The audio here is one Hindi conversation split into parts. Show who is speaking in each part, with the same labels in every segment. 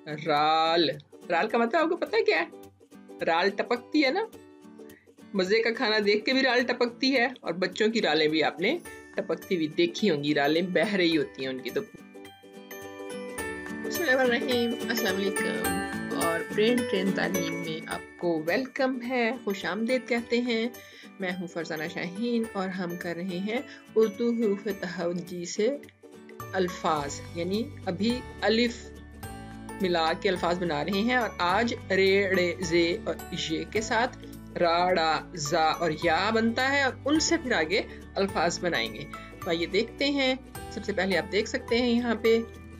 Speaker 1: राल। राल का मतलब आपको पता है क्या है? राल टपकती है ना, मजे का खाना देख के भी राल टपकती है, और बच्चों की रालें भी आपने टपकती हुई देखी होंगी, रालें बह रही होती हैं उनकी। तो अस्सलाम वालेकुम और ब्रेन ट्रेन तालीम में आपको वेलकम है, खुश आमदीद कहते हैं। मैं हूं फरजाना शाहीन और हम कर रहे हैं उर्दू हरूफ तहव्वुजी से अल्फाज, यानी अभी अलिफ मिला के अल्फाज बना रहे हैं। और आज रे, ड़े, जे और ये के साथ रा, डा, जा और या बनता है, और उनसे फिर आगे अल्फाज बनाएंगे। तो आइए देखते हैं। सबसे पहले आप देख सकते हैं यहाँ पे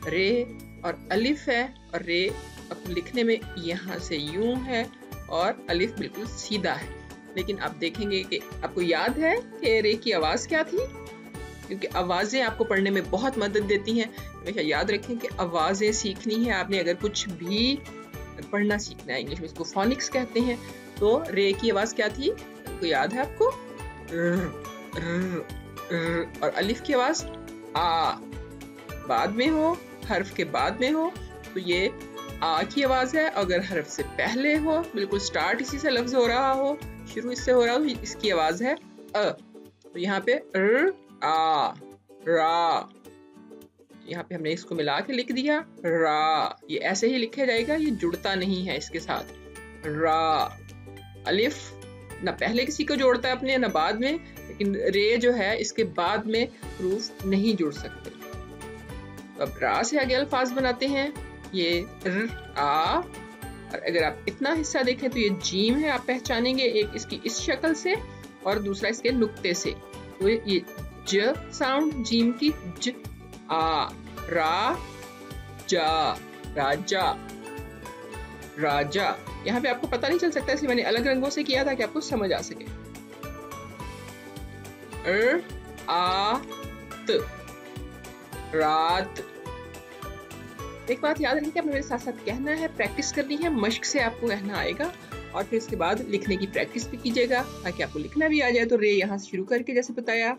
Speaker 1: रे और अलिफ है, और रे आपको लिखने में यहाँ से यूं है और अलिफ बिल्कुल सीधा है। लेकिन आप देखेंगे कि आपको याद है कि रे की आवाज़ क्या थी, क्योंकि आवाज़ें आपको पढ़ने में बहुत मदद देती हैं। हमेशा याद रखें कि आवाज़ें सीखनी है आपने, अगर कुछ भी पढ़ना सीखना है। इंग्लिश में इसको फोनिक्स कहते हैं। तो रे की आवाज़ क्या थी, आपको याद है आपको? और अलिफ की आवाज़ आ, बाद में हो, हर्फ के बाद में हो तो ये आ की आवाज़ है। अगर हर्फ से पहले हो, बिल्कुल स्टार्ट इसी से लफ्ज़ हो रहा हो, शुरू इससे हो रहा हो, इसकी आवाज़ है अ। तो यहाँ पे आ, रा, यहाँ पे हमने इसको मिला के लिख दिया रा। ये ऐसे ही लिखा जाएगा, ये जुड़ता नहीं है इसके साथ। रा, अलिफ ना पहले किसी को जोड़ता है अपने, ना बाद में, लेकिन रे जो है इसके बाद में हरूफ नहीं जुड़ सकते। अब रा से आगे अल्फाज बनाते हैं। ये र, आ, और अगर आप इतना हिस्सा देखें तो ये जीम है, आप पहचानेंगे, एक इसकी इस शक्ल से और दूसरा इसके नुक्ते से। तो ये ज साउंड जीम की, ज, आ, रा, जा, राजा, राजा। यहाँ पे आपको पता नहीं चल सकता, इसलिए मैंने अलग रंगों से किया था कि आपको समझ आ सके। आ, त, रात। एक बात याद रखिए, आपने मेरे साथ साथ कहना है, प्रैक्टिस करनी है, मश्क से आपको कहना आएगा, और फिर इसके बाद लिखने की प्रैक्टिस भी कीजिएगा ताकि आपको लिखना भी आ जाए। तो रे यहाँ से शुरू करके जैसे बताया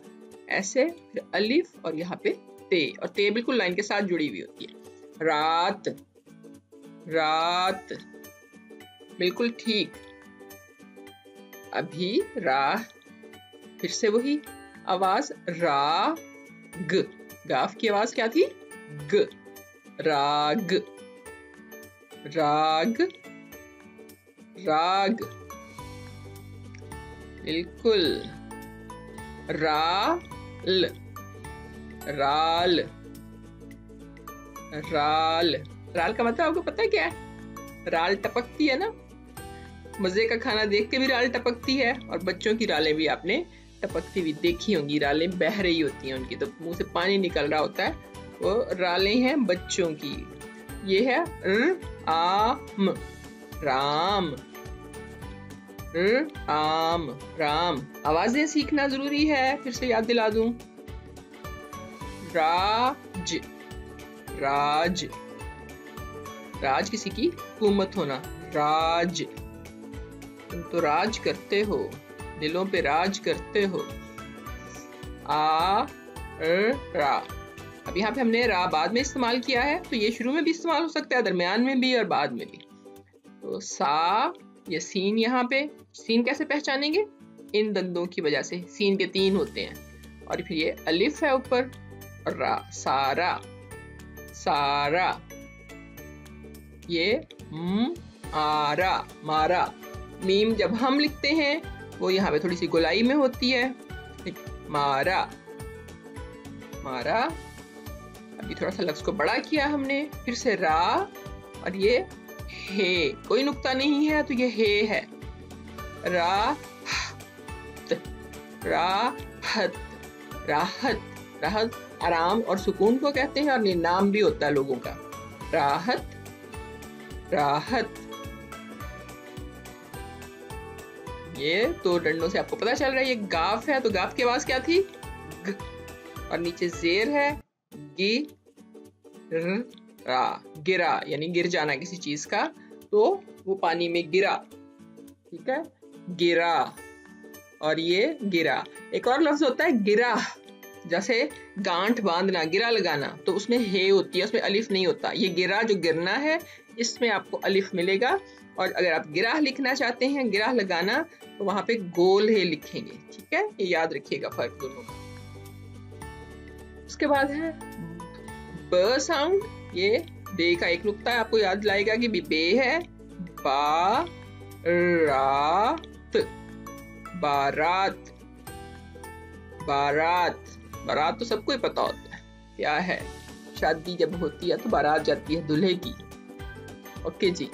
Speaker 1: ऐसे, फिर अलिफ और यहाँ पे ते, और ते बिल्कुल लाइन के साथ जुड़ी हुई होती है। रात, रात, बिल्कुल ठीक। अभी रा, फिर से वही आवाज रा, ग, गाफ की आवाज क्या थी? ग, राग, राग, राग, बिल्कुल। राल, राल, राल। राल का मतलब आपको पता है क्या है? राल टपकती है ना, मजे का खाना देख के भी राल टपकती है, और बच्चों की रालें भी आपने टपकती हुई देखी होंगी, रालें बह रही होती हैं उनकी, तो मुंह से पानी निकल रहा होता है, वो रालें हैं बच्चों की। ये है आम, राम, आम, राम। आवाजें सीखना जरूरी है, फिर से याद दिला दूं। राज, राज, राज किसी की हुकूमत होना, राज। तुम तो राज करते हो, दिलों पे राज करते हो। रा, अब यहाँ पे हमने रा बाद में इस्तेमाल किया है, तो ये शुरू में भी इस्तेमाल हो सकता है, दरमियान में भी और बाद में भी। तो सा, ये सीन, यहाँ पे सीन कैसे पहचानेंगे? इन दंदों की वजह से, सीन के 3 होते हैं, और फिर ये अलिफ है ऊपर, और रा, सारा, सारा। ये आरा, मारा। मीम जब हम लिखते हैं वो यहाँ पे थोड़ी सी गोलाई में होती है, मारा, मारा। अभी थोड़ा सा लफ्ज को बड़ा किया हमने। फिर से रा, और ये हे, कोई नुक्ता नहीं है तो ये हे है। राहत, राहत, राहत, राहत आराम और सुकून को कहते हैं, और ये नाम भी होता है लोगों का। राहत, राहत। ये 2 डंडों से आपको पता चल रहा है ये गाफ है, तो गाफ की आवाज क्या थी? ग, और नीचे जेर है, गी, रा, गिरा, यानी गिर जाना किसी चीज का, तो वो पानी में गिरा, ठीक है, गिरा। और ये गिरा। एक और लफ्ज होता है गिरा, जैसे गांठ बांधना, गिरा लगाना, तो उसमें हे होती है, उसमें अलिफ नहीं होता। ये गिरा जो गिरना है इसमें आपको अलिफ मिलेगा। और अगर आप गिराह लिखना चाहते हैं, गिराह लगाना, तो वहां पे गोल हे लिखेंगे। ठीक है, ये याद रखिएगा फर्क दोनों का। उसके बाद है ब साउंड। ये बे का एक नुक्ता है, आपको याद लाएगा कि बे है। बा रात, बारात, बारात। बारात तो सबको ही पता होता है क्या है। शादी जब होती है तो बारात जाती है दूल्हे की। ओके जी।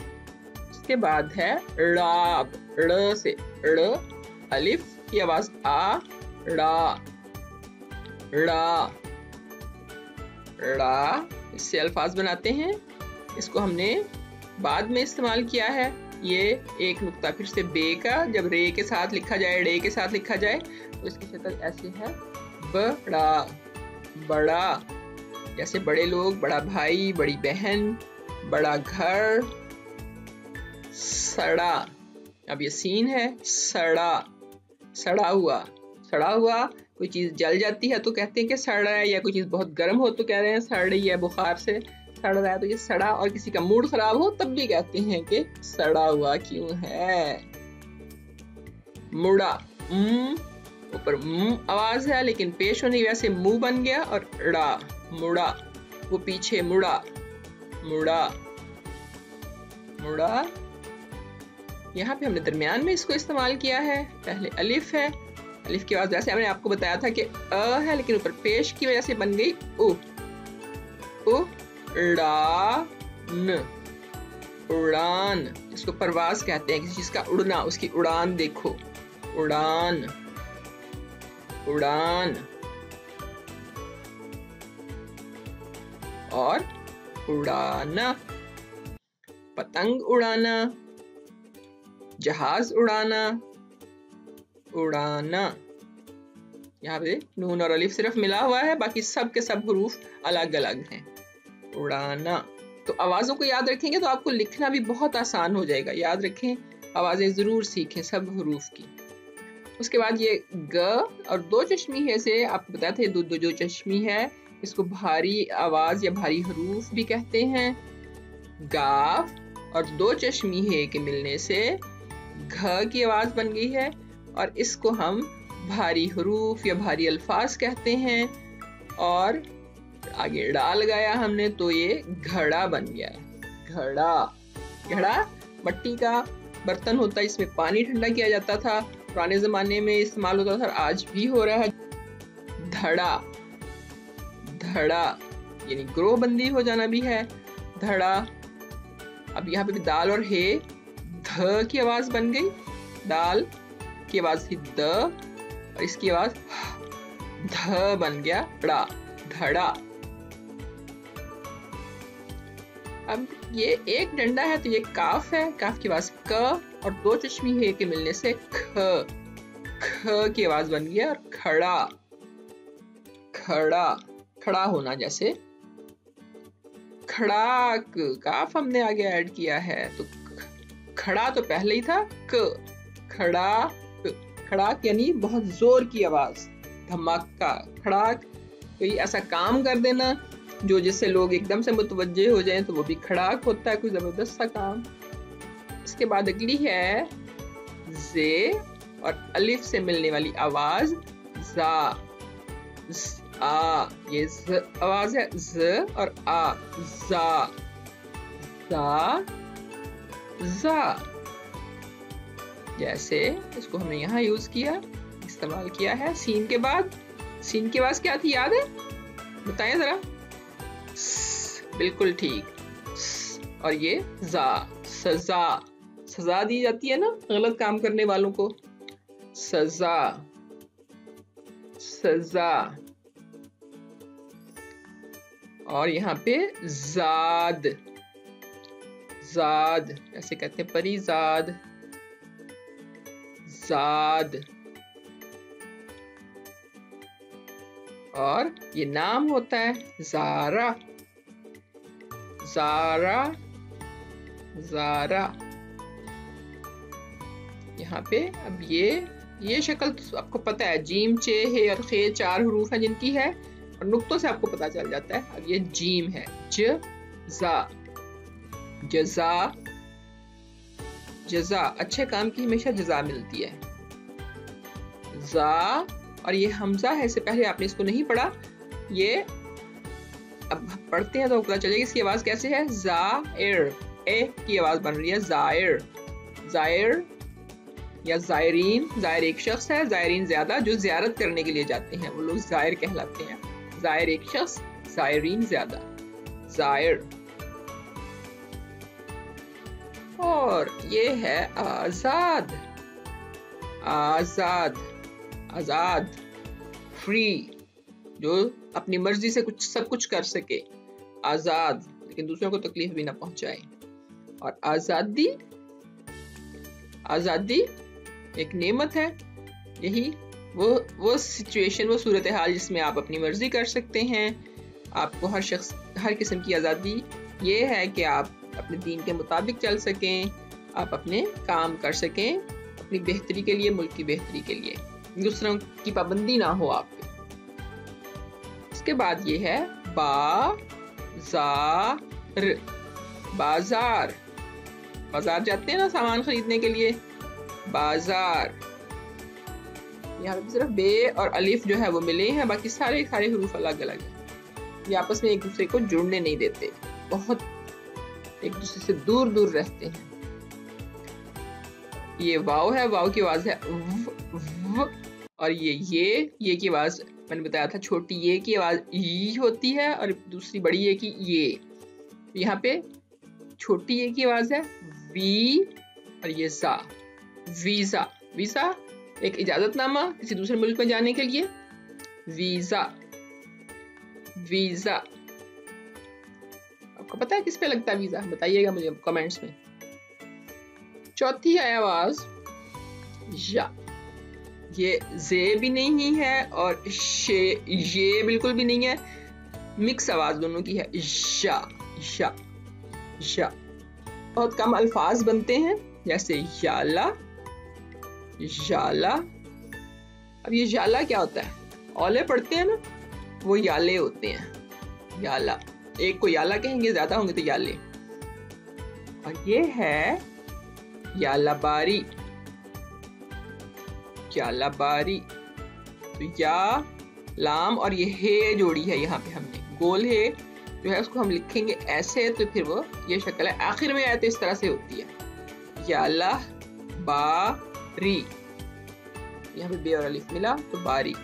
Speaker 1: उसके बाद है राब। ड़ से ड़, अलिफ की आवाज आ, ड़ा, ड़ा, ड़ा। इससे अल्फाज बनाते हैं। इसको हमने बाद में इस्तेमाल किया है। ये एक नुक्ता फिर से बे का, जब रे के साथ लिखा जाए, रे के साथ लिखा जाए, तो इसकी शक्ल ऐसे है, बड़ा, बड़ा। जैसे बड़े लोग, बड़ा भाई, बड़ी बहन, बड़ा घर। सड़ा, अब ये सीन है, सड़ा, सड़ा हुआ। सड़ा हुआ, कोई चीज जल जाती है तो कहते हैं कि सड़ रहा है, या कोई चीज बहुत गर्म हो तो कह रहे हैं सड़ रही है, बुखार से सड़ रहा है तो ये सड़ा। और किसी का मूड खराब हो तब भी कहते हैं कि सड़ा हुआ क्यों है। मुड़ा, ऊपर आवाज है लेकिन पेश होने की वजह से मुंह बन गया, और ड़ा, मुड़ा। वो पीछे मुड़ा, मुड़ा, मुड़ा। यहाँ पे हमने दरमियान में इसको इस्तेमाल किया है। पहले अलिफ है, अलिफ की आवाज जैसे मैंने आपको बताया था कि अ है, लेकिन ऊपर पेश की वजह से बन गई उ, उड़ान, उड़ान। इसको परवाज कहते हैं, किसी चीज का उड़ना, उसकी उड़ान देखो, उड़ान, उड़ान। और उड़ाना, पतंग उड़ाना, जहाज उड़ाना, उड़ाना। यहाँ पे नून और अलिफ सिर्फ मिला हुआ है, बाकी सब के सब हरूफ अलग अलग हैं। उड़ाना। तो आवाजों को याद रखेंगे तो आपको लिखना भी बहुत आसान हो जाएगा। याद रखें, आवाजें जरूर सीखें सब हरूफ की। उसके बाद ये ग और दो चश्मी है से आपको बताया था, दो जो चश्मी है इसको भारी आवाज या भारी हरूफ भी कहते हैं। गाफ और दो चश्मी है के मिलने से घ की आवाज बन गई है, और इसको हम भारी हरूफ या भारी अल्फाज कहते हैं। और आगे डा लगाया हमने तो ये घड़ा बन गया। घड़ा, घड़ा मट्टी का बर्तन होता है, इसमें पानी ठंडा किया जाता था, पुराने जमाने में इस्तेमाल होता था, आज भी हो रहा है। धड़ा, धड़ा यानी ग्रोह बंदी हो जाना भी है, धड़ा। अब यहाँ पे भी दाल और हे, ध की आवाज बन गई, दाल की आवाज थी द, और इसकी आवाज ध बन गया ड़ा, धड़ा। अब ये एक डंडा है तो ये काफ है, काफ की आवाज क, और दो चश्मी है के मिलने से ख, ख की आवाज बन गया, और खड़ा, खड़ा, खड़ा होना। जैसे खड़ाक, काफ हमने आगे ऐड किया है, तो खड़ा तो पहले ही था, क, खड़ाक, खड़ाक यानी बहुत जोर की आवाज, धमाका। खड़ाक कोई ऐसा काम कर देना जो जिससे लोग एकदम से मुतवज्जे हो जाएं, तो वो भी खड़ाक होता है, कोई जबरदस्त सा काम। इसके बाद अगली है जे और अलिफ से मिलने वाली आवाज जा, आ। ये ज आवाज है, ज और आ, जा, जा, जा। जैसे इसको हमने यहाँ यूज किया, इस्तेमाल किया है। सीन के बाद, सीन के बाद क्या थी याद है, बताएं जरा। बिल्कुल ठीक। और ये जा, सजा, सजा दी जाती है ना गलत काम करने वालों को, सजा, सजा। और यहाँ पे जाद, जाद ऐसे कहते हैं, परिजाद, जाद। और ये नाम होता है ज़ारा, ज़ारा, ज़ारा। यहाँ पे अब ये ये शक्ल तो आपको पता है, जीम, चे, हे और खे 4 हरूफ हैं जिनकी है, और नुक्तों से आपको पता चल जाता है। अब ये जीम है, ज जा, जजा, जजा, अच्छे काम की हमेशा जजा मिलती है। जा, और ये हमजा है, इससे पहले आपने इसको नहीं पढ़ा, ये अब पढ़ते हैं तो पता चलेगा इसकी आवाज कैसे है। जायर, ए की आवाज बन रही है, जायर, जायर या जायरीन। जायर एक शख्स है, जायरीन ज्यादा, जो जियारत करने के लिए जाते हैं, वो लोग जायर कहलाते हैं। जायर एक शख्स, जायरीन ज्यादा, जायर। और ये है आजाद, आजाद, आजाद, फ्री, जो अपनी मर्जी से कुछ सब कुछ कर सके, आजाद, लेकिन दूसरों को तकलीफ भी ना पहुंचाए। और आजादी, आजादी एक नेमत है। यही वो सिचुएशन, वो सूरत हाल जिसमें आप अपनी मर्जी कर सकते हैं। आपको हर किस्म की आज़ादी ये है कि आप अपने दीन के मुताबिक चल सकें, आप अपने काम कर सकें, अपनी बेहतरी के लिए, मुल्क की बेहतरी के लिए, दूसरों की पाबंदी ना हो आप पे। इसके बाद ये है बाज़ार, बाजार, बाजार जाते हैं ना सामान खरीदने के लिए, बाजार। यहाँ पे सिर्फ बे और अलिफ जो है वो मिले हैं, बाकी सारे हरूफ अलग अलग हैं। ये आपस में एक दूसरे को जुड़ने नहीं देते, बहुत एक दूसरे से दूर दूर रहते हैं। ये वाव है, वाव की आवाज है व, और ये की आवाज मैंने बताया था, छोटी ये की आवाज ई होती है और दूसरी बड़ी ये की ये। यहाँ पे छोटी ये की आवाज है वी, और ये जा, वीजा। वीजा एक इजाजतनामा किसी दूसरे मुल्क में जाने के लिए, वीजा, वीजा। आपको पता है किस पे लगता है वीजा? बताइएगा मुझे कमेंट्स में। चौथी है आवाज या, ये जे भी नहीं है और शे, ये बिल्कुल भी नहीं है, मिक्स आवाज दोनों की है, या, या, या। बहुत कम अल्फाज बनते हैं, जैसे याला, याला। अब ये याला क्या होता है? औले पढ़ते हैं ना, वो याले होते हैं, याला। एक को याला कहेंगे, ज्यादा होंगे तो याले। और ये है यालाबारी, यालाबारी। तो या, लाम और ये हे जोड़ी है, यहाँ पे हमने गोल है जो है उसको हम लिखेंगे ऐसे, तो फिर वो ये शक्ल है। आखिर में आए तो इस तरह से होती है, याला बारी। यहाँ पे बे और अलिफ मिला तो बारी,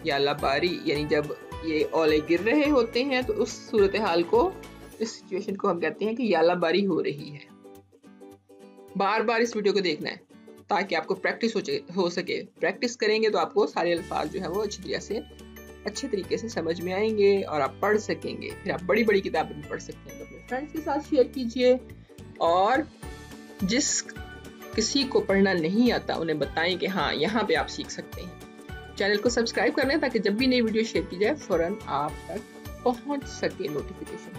Speaker 1: याला बारी। यानी जब ये औले गिर रहे होते हैं तो उस सूरत हाल को, इस सिचुएशन को हम कहते हैं कि याला बारी हो रही है। बार बार इस वीडियो को देखना है ताकि आपको प्रैक्टिस हो सके। प्रैक्टिस करेंगे तो आपको सारे अल्फाज जो है वो अच्छे तरीके से समझ में आएंगे और आप पढ़ सकेंगे। फिर आप बड़ी बड़ी किताबें भी पढ़ सकते हैं। तो अपने फ्रेंड्स के साथ शेयर कीजिए, और जिस किसी को पढ़ना नहीं आता उन्हें बताएं कि हाँ यहाँ पे आप सीख सकते हैं। चैनल को सब्सक्राइब कर लें ताकि जब भी नई वीडियो शेयर की जाए फौरन आप तक पहुँच सके नोटिफिकेशन।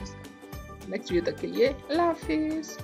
Speaker 1: नेक्स्ट वीडियो तक के लिए अल्लाह हाफिज।